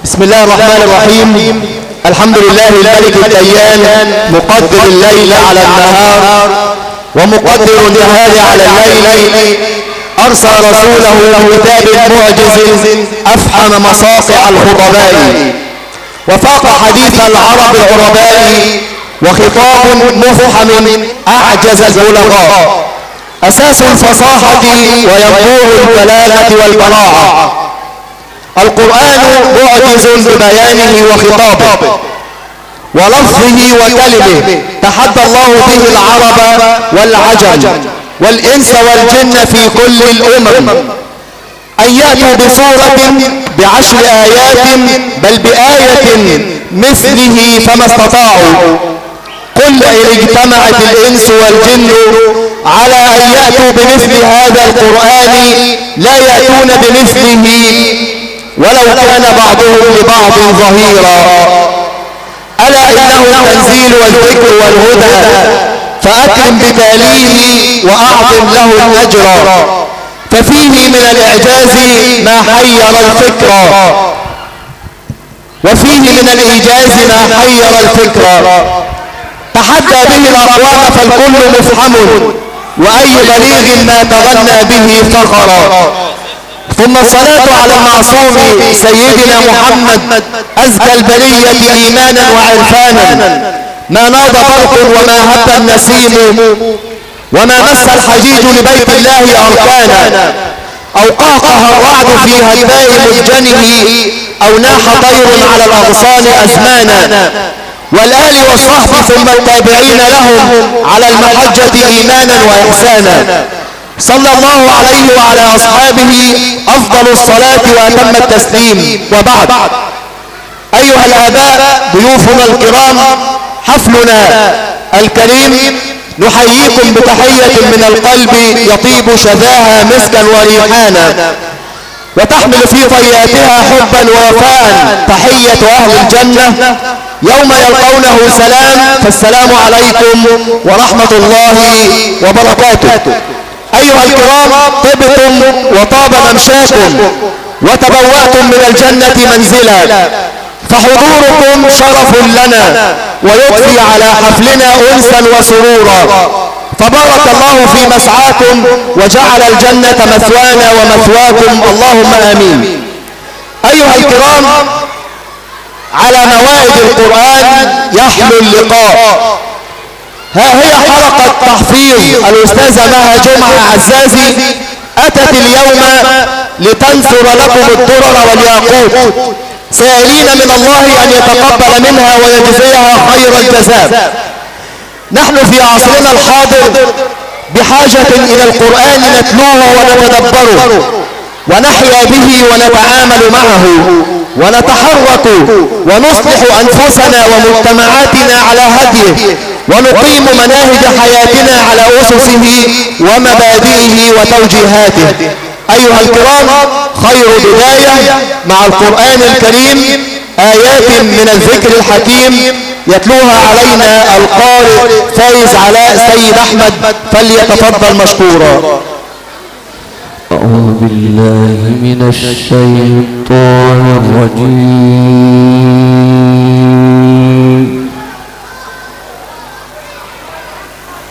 بسم الله الرحمن الرحيم. الحمد لله الملك الديان، مقدر الليل على النهار ومقدر النهار على الليل. أرسل رسوله بكتاب معجز أفحم مصاقع الخطباء، وفاق حديث العرب العرباء، وخطاب مفحم أعجز البلغاء. أساس الفصاحة وينبوع البلاغة والبراعة. القرآن معجز ببيانه وخطابه ولفظه وكلمه، تحدى الله به العرب والعجم والإنس والجن في كل الأمم أن يأتوا بسورة ب10 آيات بل بآية مثله فما استطاعوا. قل إن اجتمعت الإنس والجن على أن يأتوا بمثل هذا القرآن لا يأتون بمثله ولو كان بعضهم لبعض ظهيرا. ألا إنه التنزيل والذكر والهدى، فأكرم بتاليه وأعظم له الأجر. ففيه من الإعجاز ما حير الفكر، وفيه من الإيجاز ما حير الفكر. تحدى به الأقوام فالكل مفحم، وأي بليغ ما تغنى به فخرا. ثم الصلاة على المعصوم سيدنا محمد أزكى البرية إيمانا وعرفانا. ما ناض برق وما هب النسيم، وما مس الحجيج لبيت الله أركانا، أو قهقه الرعد في هداء مجنه، أو ناح طير على الأغصان أزمانا. والآل والصحب ثم التابعين لهم على المحجة إيمانا وإحسانا. صلى الله عليه وعلى أصحابه أفضل الصلاة وأتم التسليم. وبعد، أيها الآباء ضيوفنا الكرام، حفلنا الكريم نحييكم بتحية من القلب يطيب شذاها مسكا وريحانا، وتحمل في طياتها حبا ووفاء تحية أهل الجنة يوم يلقونه سلام. فالسلام عليكم ورحمة الله وبركاته. أيها الكرام، طبتم وطاب ممشاكم وتبوأتم من الجنة منزلا، فحضوركم شرف لنا ويضفي على حفلنا أنسا وسرورا. فبارك الله في مسعاكم وجعل الجنة مثوانا ومثواكم، اللهم آمين. أيها الكرام، على موائد القرآن يحلو اللقاء. ها هي حلقة تحفيظ الأستاذة مها جمعة عزازي أتت اليوم لتنثر لكم الدرر والياقوت، سائلين من الله أن يتقبل منها ويجزيها خير الجزاء. نحن في عصرنا الحاضر بحاجة إلى القرآن نتلوه ونتدبره ونحيا به ونتعامل معه ونتحرك ونصلح أنفسنا ومجتمعاتنا على هديه، ونقيم مناهج حياتنا على أسسه ومبادئه وتوجيهاته. أيها الكرام، خير بداية مع القرآن الكريم آيات من الذكر الحكيم يتلوها علينا القارئ فايز علاء سيد أحمد، فليتفضل مشكورا. أعوذ بالله من الشيطان الرجيم.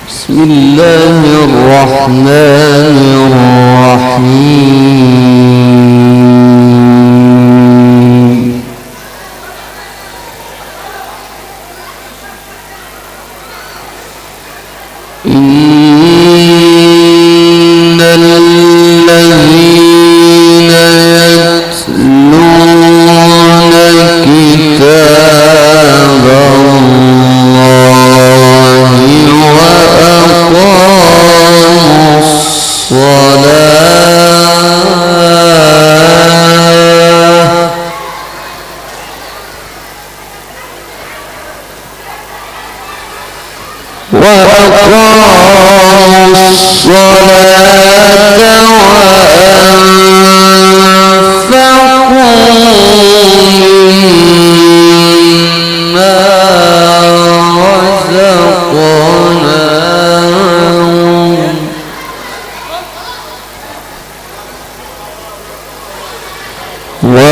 بسم الله الرحمن الرحيم. إن الذين يتلون كتاب الله وأقاموا وأنفقوا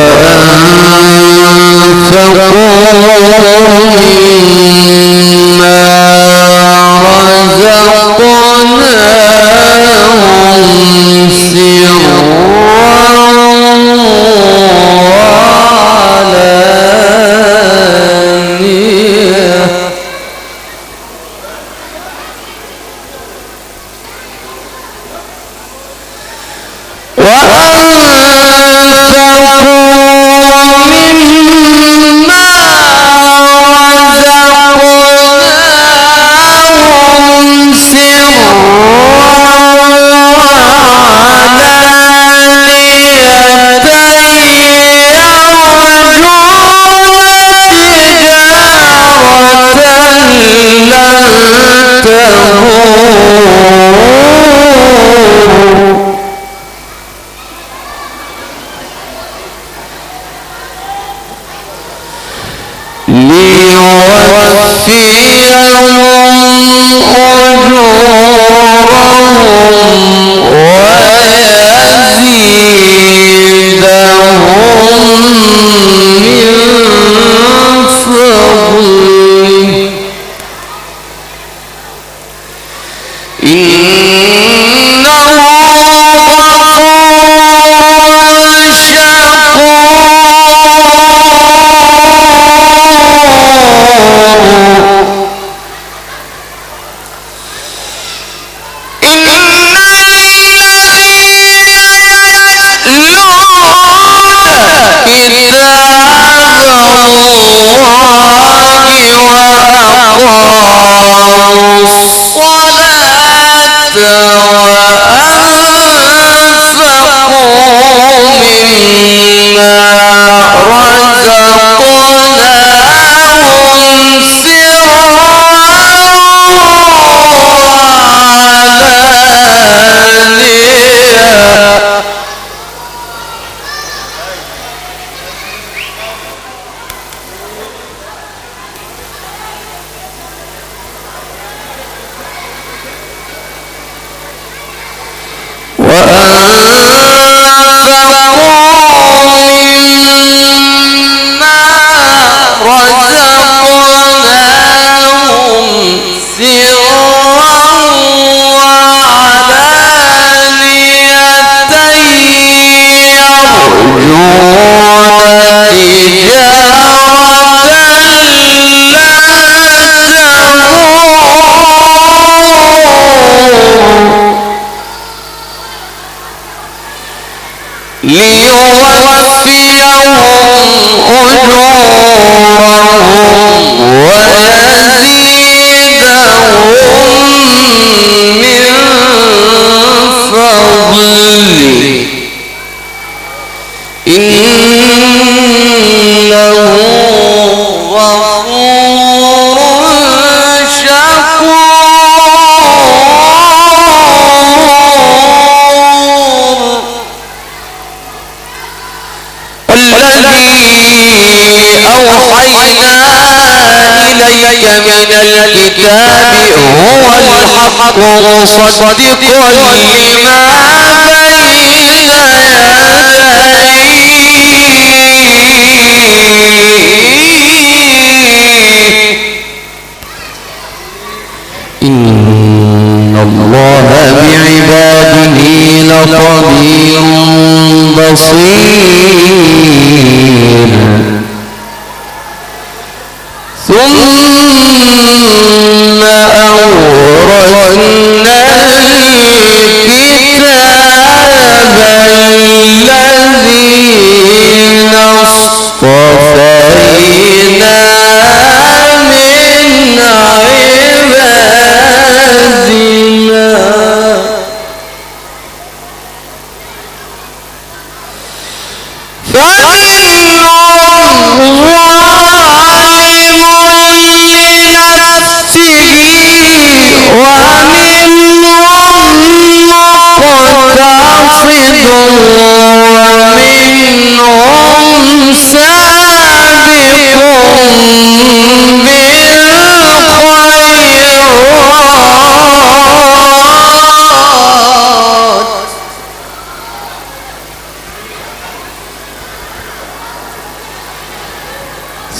مصدق لما بين يديه إن الله بعباده لخبير بصير. ثم أورثنا الكتاب الذين اصطفينا من عبادنا فمنهم ظالم لنفسه ومنهم مقتصد ومنهم سابق بالخيرات.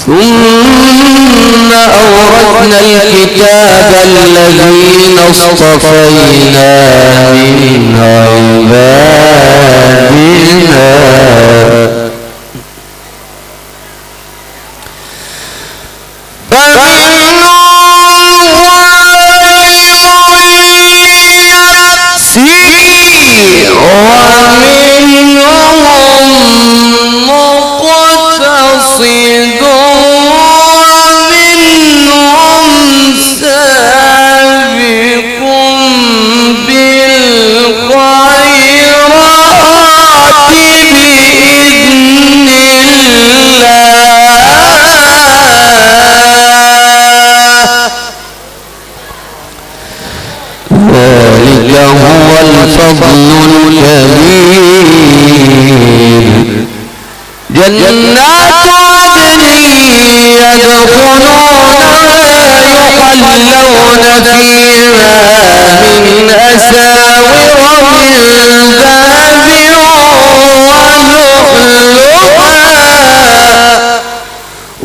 ثم أورثنا الكتاب الذين اصطفينا من عبادنا فمنهم ظالم لنفسه ومنهم مقتصد ومنهم سابق بالخيرات بإذن الله. ذلك هو الفضل الكبير. جنات عدن يدخلونها يحلون فيها من أساور من ذهب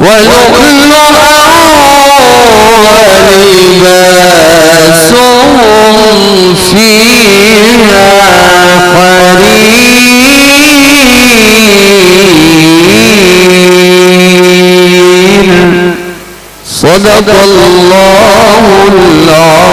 ولؤلؤا ولباسهم صدق الله العظيم.